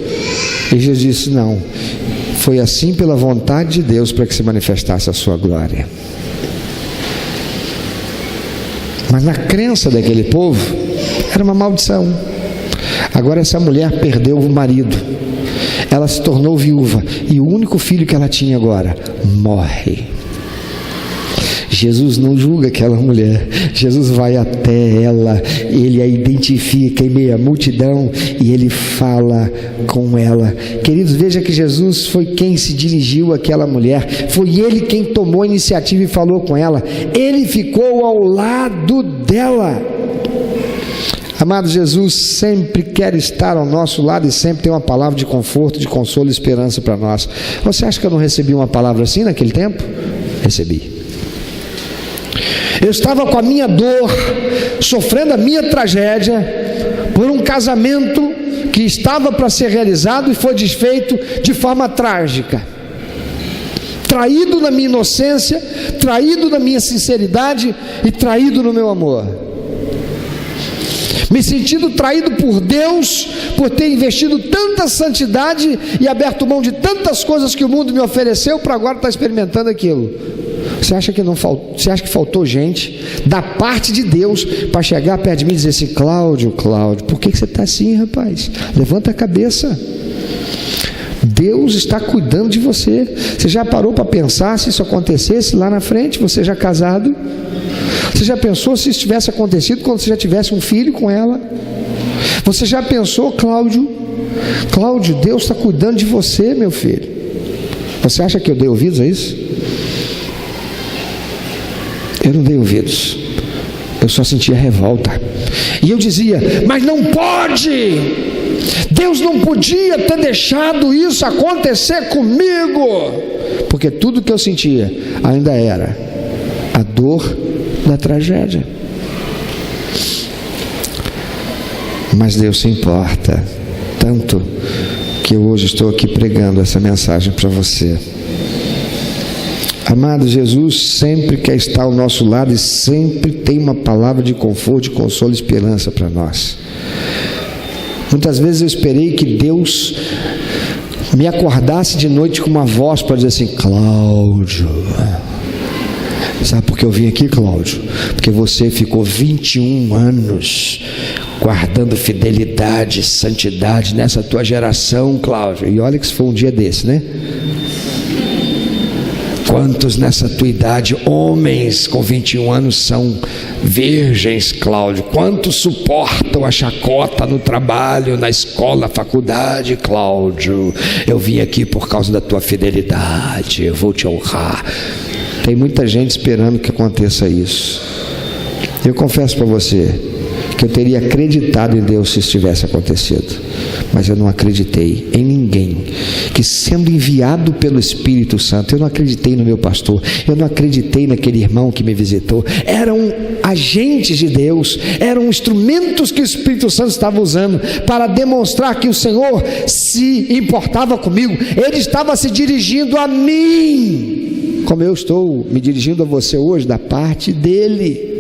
E Jesus disse: não, foi assim pela vontade de Deus, para que se manifestasse a sua glória. Mas na crença daquele povo era uma maldição. Agora essa mulher perdeu o marido, ela se tornou viúva, e o único filho que ela tinha agora morre. Jesus não julga aquela mulher. Jesus vai até ela, ele a identifica em meio à multidão e ele fala com ela. Queridos, veja que Jesus foi quem se dirigiu àquela mulher, foi ele quem tomou a iniciativa e falou com ela. Ele ficou ao lado dela. Amado, Jesus sempre quer estar ao nosso lado e sempre tem uma palavra de conforto, de consolo e esperança para nós. Você acha que eu não recebi uma palavra assim naquele tempo? recebi. Eu estava com a minha dor, sofrendo a minha tragédia, por um casamento que estava para ser realizado e foi desfeito de forma trágica. Traído na minha inocência, traído na minha sinceridade e traído no meu amor. Me sentindo traído por Deus, por ter investido tanta santidade e aberto mão de tantas coisas que o mundo me ofereceu, para agora estar experimentando aquilo. Você acha que não faltou? Você acha que faltou gente da parte de Deus para chegar perto de mim e dizer assim: Cláudio, por que você está assim, rapaz? Levanta a cabeça. Deus está cuidando de você. Você já parou para pensar se isso acontecesse lá na frente, você já casado? Você já pensou se isso tivesse acontecido quando você já tivesse um filho com ela? Você já pensou, Cláudio, Deus está cuidando de você, meu filho? Você acha que eu dei ouvidos a isso? Eu não dei ouvidos, eu só sentia revolta. E eu dizia: mas não pode, Deus não podia ter deixado isso acontecer comigo, porque tudo que eu sentia ainda era a dor da tragédia. Mas Deus se importa tanto que eu hoje estou aqui pregando essa mensagem para você. Amado, Jesus sempre quer estar ao nosso lado e sempre tem uma palavra de conforto, de consolo e esperança para nós. Muitas vezes eu esperei que Deus me acordasse de noite com uma voz para dizer assim: Cláudio, sabe por que eu vim aqui, Cláudio? Porque você ficou 21 anos guardando fidelidade, santidade nessa tua geração, Cláudio. E olha que se foi um dia desse, né? Quantos nessa tua idade, homens com 21 anos, são virgens, Cláudio? Quantos suportam a chacota no trabalho, na escola, faculdade, Cláudio? Eu vim aqui por causa da tua fidelidade, eu vou te honrar. Tem muita gente esperando que aconteça isso. Eu confesso para você que eu teria acreditado em Deus se isso tivesse acontecido, mas eu não acreditei em ninguém que, sendo enviado pelo Espírito Santo, eu não acreditei no meu pastor, eu não acreditei naquele irmão que me visitou. Eram agentes de Deus, eram instrumentos que o Espírito Santo estava usando para demonstrar que o Senhor se importava comigo. Ele estava se dirigindo a mim, como eu estou me dirigindo a você hoje, da parte dele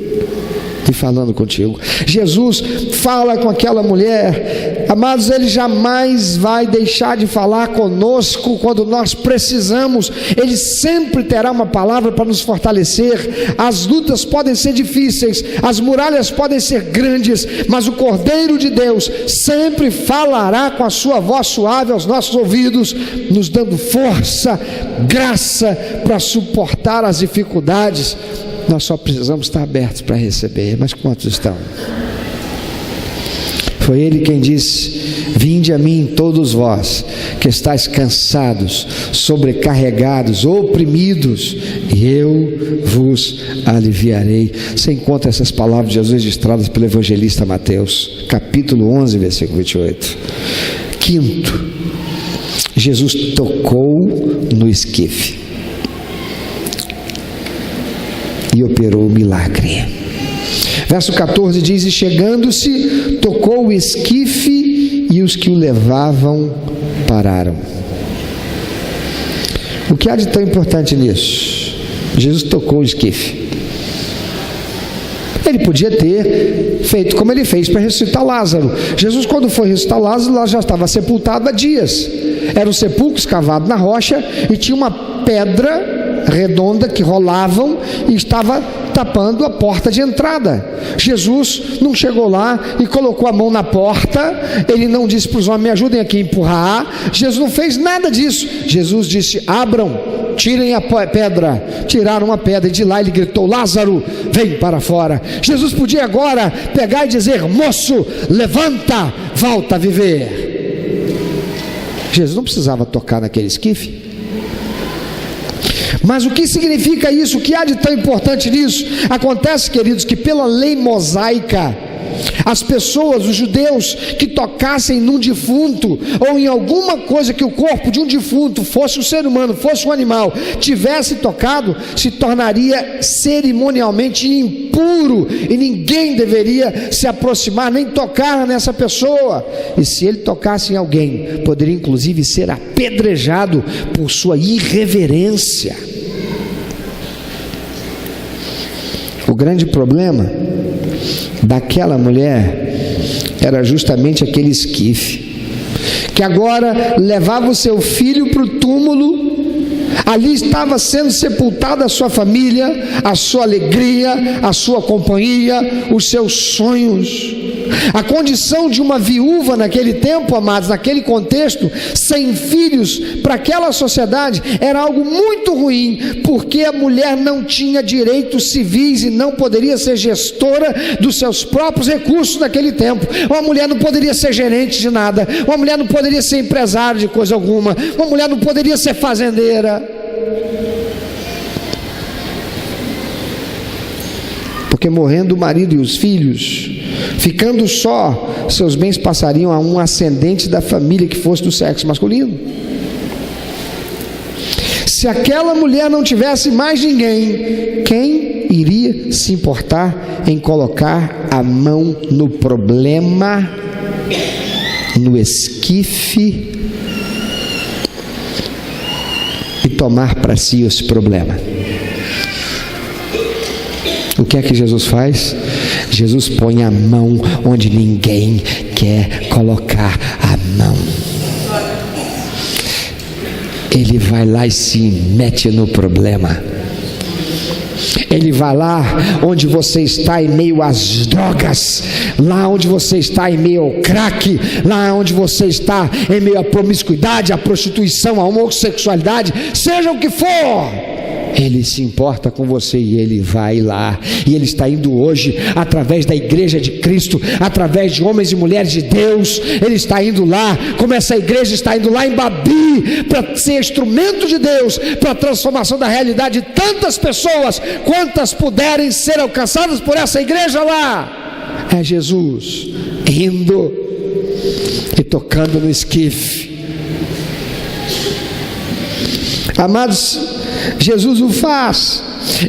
e falando contigo. Jesus fala com aquela mulher. Amados, Ele jamais vai deixar de falar conosco quando nós precisamos. Ele sempre terá uma palavra para nos fortalecer. As lutas podem ser difíceis, as muralhas podem ser grandes, mas o Cordeiro de Deus sempre falará com a sua voz suave aos nossos ouvidos, nos dando força, graça para suportar as dificuldades. Nós só precisamos estar abertos para receber. Mas quantos estão? Foi Ele quem disse: vinde a mim todos vós que estáis cansados, sobrecarregados, oprimidos, e eu vos aliviarei. Você encontra essas palavras de Jesus registradas pelo evangelista Mateus, capítulo 11, versículo 28. Quinto, Jesus tocou no esquife e operou o milagre. Verso 14 diz: e chegando-se, tocou o esquife, e os que o levavam pararam. O que há de tão importante nisso? Jesus tocou o esquife. Ele podia ter feito como ele fez para ressuscitar Lázaro. Jesus, quando foi ressuscitar Lázaro, já estava sepultado há dias. Era um sepulcro escavado na rocha e tinha uma pedra redonda que rolavam e estava tapando a porta de entrada. Jesus não chegou lá e colocou a mão na porta. Ele não disse para os homens: me ajudem aqui a empurrar. Jesus não fez nada disso. Jesus disse: abram, tirem a pedra. Tiraram a pedra e de lá ele gritou: Lázaro, vem para fora. Jesus podia agora pegar e dizer: moço, levanta, volta a viver. Jesus não precisava tocar naquele esquife. Mas o que significa isso? O que há de tão importante nisso? Acontece, queridos, que pela lei mosaica As pessoas, os judeus, que tocassem num defunto ou em alguma coisa que o corpo de um defunto, fosse um ser humano, fosse um animal, tivesse tocado, se tornaria cerimonialmente impuro e ninguém deveria se aproximar nem tocar nessa pessoa. E se ele tocasse em alguém, poderia inclusive ser apedrejado por sua irreverência. O grande problema daquela mulher era justamente aquele esquife, que agora levava o seu filho para o túmulo. Ali estava sendo sepultada a sua família, a sua alegria, a sua companhia, os seus sonhos. A condição de uma viúva naquele tempo, amados, naquele contexto, sem filhos, para aquela sociedade era algo muito ruim, porque a mulher não tinha direitos civis e não poderia ser gestora dos seus próprios recursos naquele tempo. Uma mulher não poderia ser gerente de nada, uma mulher não poderia ser empresária de coisa alguma, uma mulher não poderia ser fazendeira. Porque morrendo o marido e os filhos, ficando só, seus bens passariam a um ascendente da família que fosse do sexo masculino. Se aquela mulher não tivesse mais ninguém, quem iria se importar em colocar a mão no problema, no esquife, e tomar para si esse problema? O que é que Jesus faz? Jesus põe a mão onde ninguém quer colocar a mão. Ele vai lá e se mete no problema. Ele vai lá onde você está em meio às drogas, lá onde você está em meio ao crack, lá onde você está em meio à promiscuidade, à prostituição, à homossexualidade, seja o que for. Ele se importa com você e ele vai lá. E ele está indo hoje através da igreja de Cristo, através de homens e mulheres de Deus. Ele está indo lá, como essa igreja está indo lá em Babi, para ser instrumento de Deus, para a transformação da realidade de tantas pessoas, quantas puderem ser alcançadas por essa igreja lá. É Jesus indo e tocando no esquife. Amados, Jesus o faz.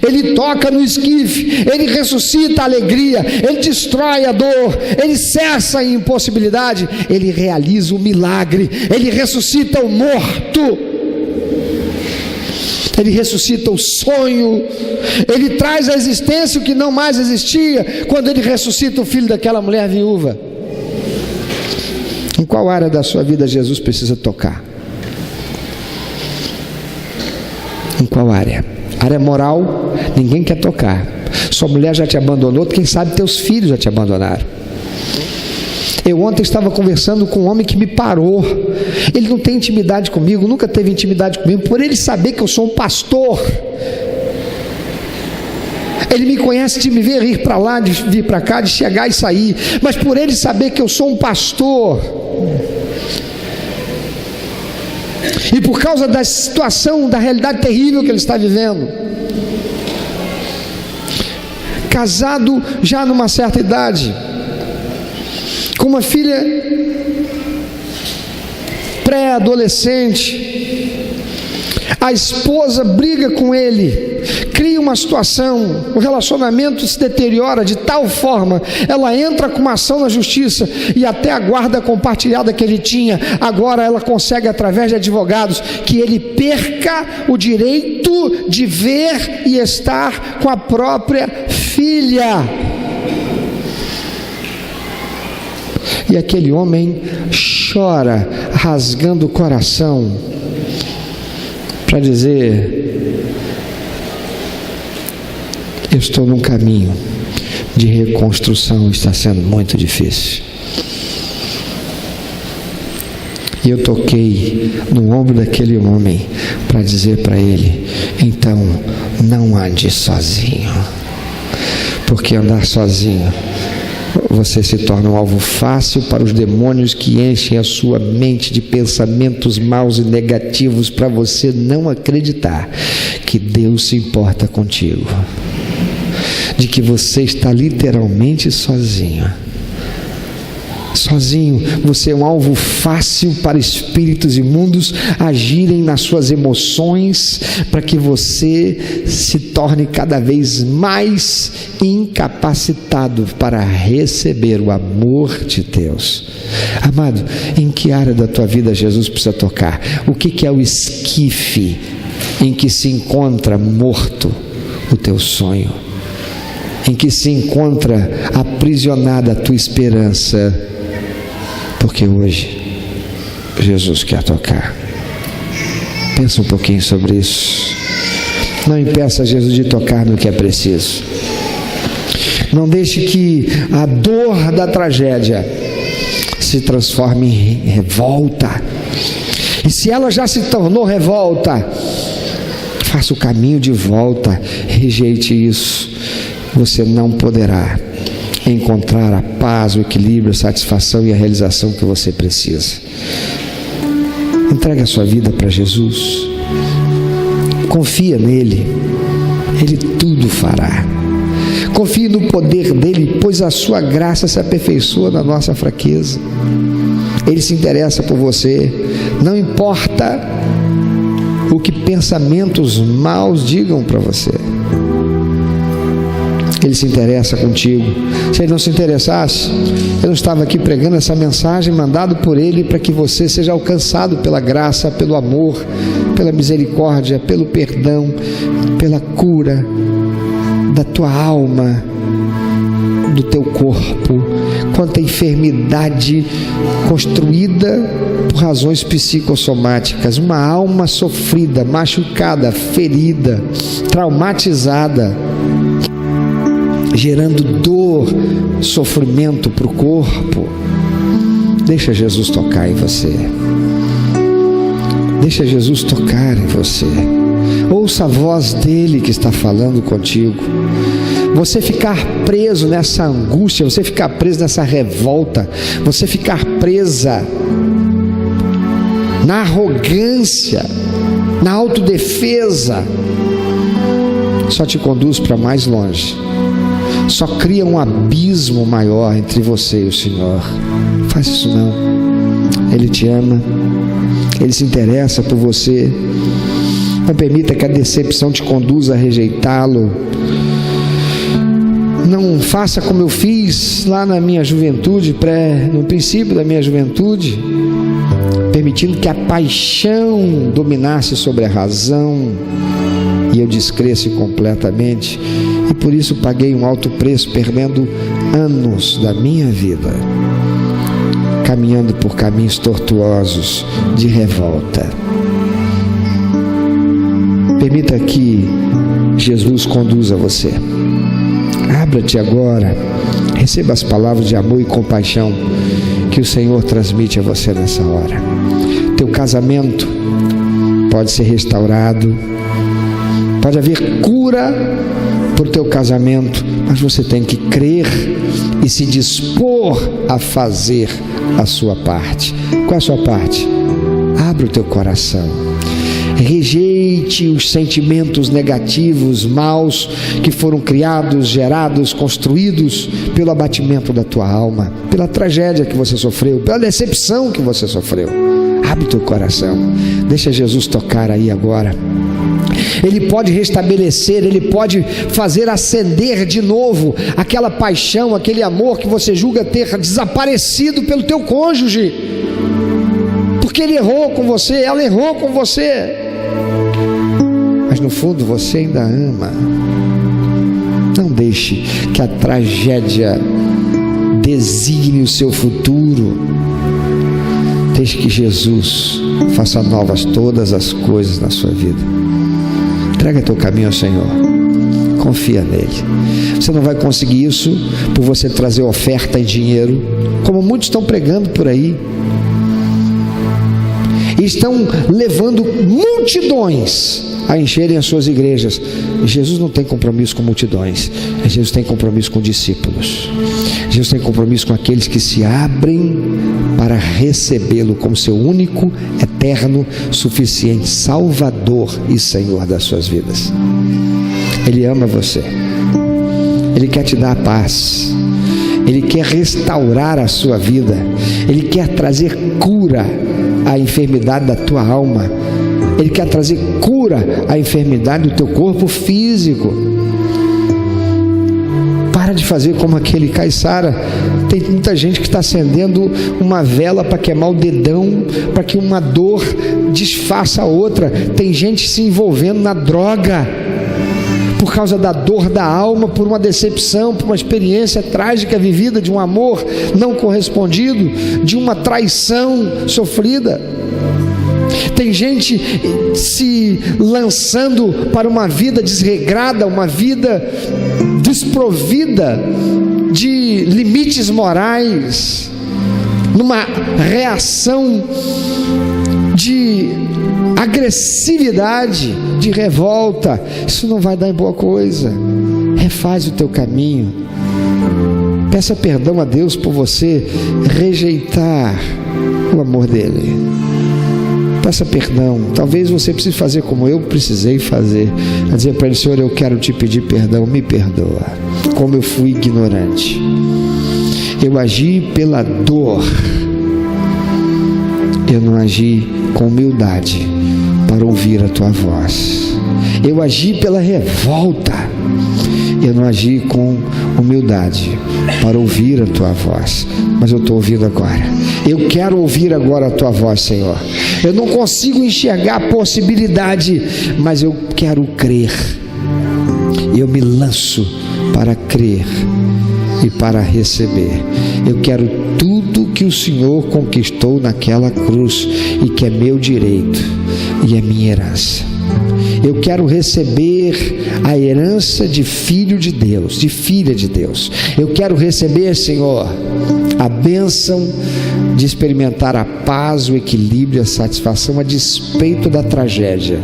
Ele toca no esquife, ele ressuscita a alegria, ele destrói a dor, ele cessa a impossibilidade, ele realiza o milagre, ele ressuscita o morto, ele ressuscita o sonho, ele traz à existência o que não mais existia, quando ele ressuscita o filho daquela mulher viúva. Em qual área da sua vida Jesus precisa tocar? Em qual área? Área moral, ninguém quer tocar. Sua mulher já te abandonou, quem sabe teus filhos já te abandonaram. Eu ontem estava conversando com um homem que me parou. Ele não tem intimidade comigo, nunca teve intimidade comigo, por ele saber que eu sou um pastor. Ele me conhece de me ver ir para lá, de vir para cá, de chegar e sair, mas por ele saber que eu sou um pastor, e por causa da situação, da realidade terrível que ele está vivendo, casado já numa certa idade, com uma filha pré-adolescente, a esposa briga com ele, cria uma situação, o relacionamento se deteriora de tal forma, ela entra com uma ação na justiça, e até a guarda compartilhada que ele tinha, agora ela consegue através de advogados, que ele perca o direito de ver e estar com a própria filha. E aquele homem chora, rasgando o coração, para dizer: eu estou num caminho de reconstrução, está sendo muito difícil. E eu toquei no ombro daquele homem para dizer para ele: então não ande sozinho, porque andar sozinho você se torna um alvo fácil para os demônios que enchem a sua mente de pensamentos maus e negativos, para você não acreditar que Deus se importa contigo, de que você está literalmente sozinho. Sozinho, você é um alvo fácil para espíritos imundos agirem nas suas emoções, para que você se torne cada vez mais incapacitado para receber o amor de Deus. Amado, em que área da tua vida Jesus precisa tocar? O que é o esquife em que se encontra morto o teu sonho? Em que se encontra aprisionada a tua esperança? Porque hoje Jesus quer tocar. Pensa um pouquinho sobre isso. Não impeça Jesus de tocar no que é preciso. Não deixe que a dor da tragédia se transforme em revolta. E se ela já se tornou revolta, faça o caminho de volta. Rejeite isso. Você não poderá encontrar a paz, o equilíbrio, a satisfação e a realização que você precisa. Entregue a sua vida para Jesus. Confia nele. Ele tudo fará. Confie no poder dele, pois a sua graça se aperfeiçoa na nossa fraqueza. Ele se interessa por você. Não importa o que pensamentos maus digam para você. Ele se interessa contigo. Se ele não se interessasse, eu não estava aqui pregando essa mensagem mandado por ele para que você seja alcançado pela graça, pelo amor, pela misericórdia, pelo perdão, pela cura da tua alma, do teu corpo. Quanta enfermidade construída por razões psicossomáticas, uma alma sofrida, machucada, ferida, traumatizada, gerando dor, sofrimento para o corpo. Deixa Jesus tocar em você. Deixa Jesus tocar em você. Ouça a voz dele que está falando contigo. Você ficar preso nessa angústia, você ficar preso nessa revolta, você ficar presa na arrogância, na autodefesa, só te conduz para mais longe. Só cria um abismo maior entre você e o Senhor. Faz isso não. Ele te ama. Ele se interessa por você. Não permita que a decepção te conduza a rejeitá-lo. Não faça como eu fiz lá na minha juventude, no princípio da minha juventude, permitindo que a paixão dominasse sobre a razão e eu descresci completamente, e por isso paguei um alto preço, perdendo anos da minha vida, caminhando por caminhos tortuosos de revolta. Permita que Jesus conduza você. Abra-te agora, receba as palavras de amor e compaixão que o Senhor transmite a você nessa hora. Teu casamento pode ser restaurado, pode haver cura por teu casamento, mas você tem que crer e se dispor a fazer a sua parte. Qual é a sua parte? Abra o teu coração. Rejeite os sentimentos negativos, maus, que foram criados, gerados, construídos pelo abatimento da tua alma, pela tragédia que você sofreu, pela decepção que você sofreu. Abre o teu coração. Deixa Jesus tocar aí agora. Ele pode restabelecer, Ele pode fazer acender de novo aquela paixão, aquele amor que você julga ter desaparecido pelo teu cônjuge, porque ele errou com você, ela errou com você, mas no fundo você ainda ama. Não deixe que a tragédia designe o seu futuro. Deixe que Jesus faça novas todas as coisas na sua vida. Entrega teu caminho ao Senhor. Confia nele. Você não vai conseguir isso por você trazer oferta em dinheiro, como muitos estão pregando por aí. E estão levando multidões a encherem as suas igrejas. Jesus não tem compromisso com multidões. Jesus tem compromisso com discípulos. Jesus tem compromisso com aqueles que se abrem para recebê-lo como seu único, eterno, suficiente Salvador e Senhor das suas vidas. Ele ama você. Ele quer te dar a paz. Ele quer restaurar a sua vida. Ele quer trazer cura à enfermidade da tua alma. Ele quer trazer cura à enfermidade do teu corpo físico. Para de fazer como aquele Caissara. Tem muita gente que está acendendo uma vela para queimar o dedão, para que uma dor desfaça a outra. Tem gente se envolvendo na droga por causa da dor da alma, por uma decepção, por uma experiência trágica vivida, de um amor não correspondido, de uma traição sofrida. Tem gente se lançando para uma vida desregrada, uma vida desprovida de limites morais, numa reação de agressividade, de revolta. Isso não vai dar em boa coisa. Refaz o teu caminho. Peça perdão a Deus por você rejeitar o amor dele. Peça perdão. Talvez você precise fazer como eu precisei fazer, a dizer para ele: Senhor, eu quero te pedir perdão, me perdoa, como eu fui ignorante, eu agi pela dor, eu não agi com humildade para ouvir a tua voz, eu agi pela revolta, eu não agi com humildade para ouvir a tua voz, mas eu estou ouvindo agora. Eu quero ouvir agora a tua voz, Senhor. Eu não consigo enxergar a possibilidade, mas eu quero crer. Eu me lanço para crer e para receber. Eu quero tudo que o Senhor conquistou naquela cruz e que é meu direito e é minha herança. Eu quero receber a herança de filho de Deus, de filha de Deus. Eu quero receber, Senhor, a bênção de experimentar a paz, o equilíbrio, a satisfação a despeito da tragédia.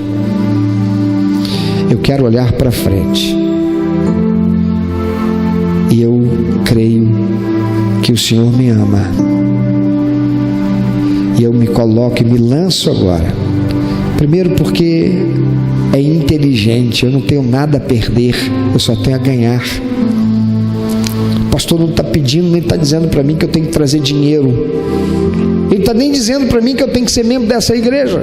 Eu quero olhar para frente e eu creio que o Senhor me ama, e eu me coloco e me lanço agora. Primeiro porque é inteligente, eu não tenho nada a perder, eu só tenho a ganhar. O pastor não está pedindo, nem está dizendo para mim que eu tenho que trazer dinheiro. Ele está nem dizendo para mim que eu tenho que ser membro dessa igreja.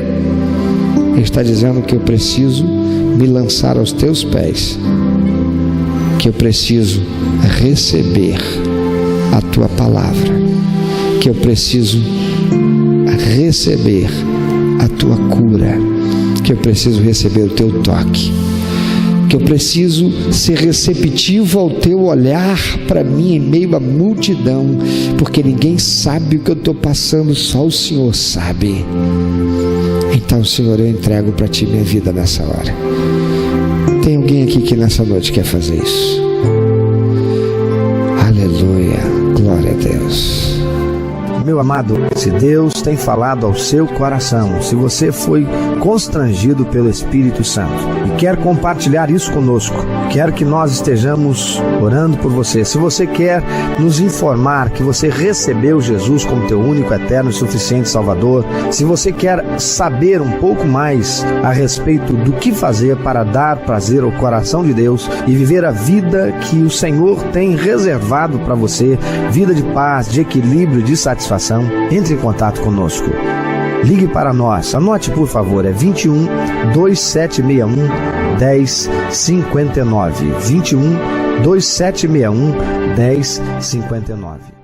Ele está dizendo que eu preciso me lançar aos teus pés, que eu preciso receber a tua palavra, que eu preciso receber a tua cura, que eu preciso receber o teu toque, que eu preciso ser receptivo ao teu olhar para mim em meio à multidão, porque ninguém sabe o que eu estou passando, só o Senhor sabe. Então, Senhor, eu entrego para ti minha vida nessa hora. Tem alguém aqui que nessa noite quer fazer isso? Aleluia, glória a Deus. Meu amado, se Deus tem falado ao seu coração, se você foi constrangido pelo Espírito Santo e quer compartilhar isso conosco, quero que nós estejamos orando por você. Se você quer nos informar que você recebeu Jesus como teu único, eterno e suficiente Salvador, se você quer saber um pouco mais a respeito do que fazer para dar prazer ao coração de Deus e viver a vida que o Senhor tem reservado para você, vida de paz, de equilíbrio, de satisfação, entre em contato conosco. Ligue para nós, anote por favor, é 21 2761 1059, 21 2761 1059.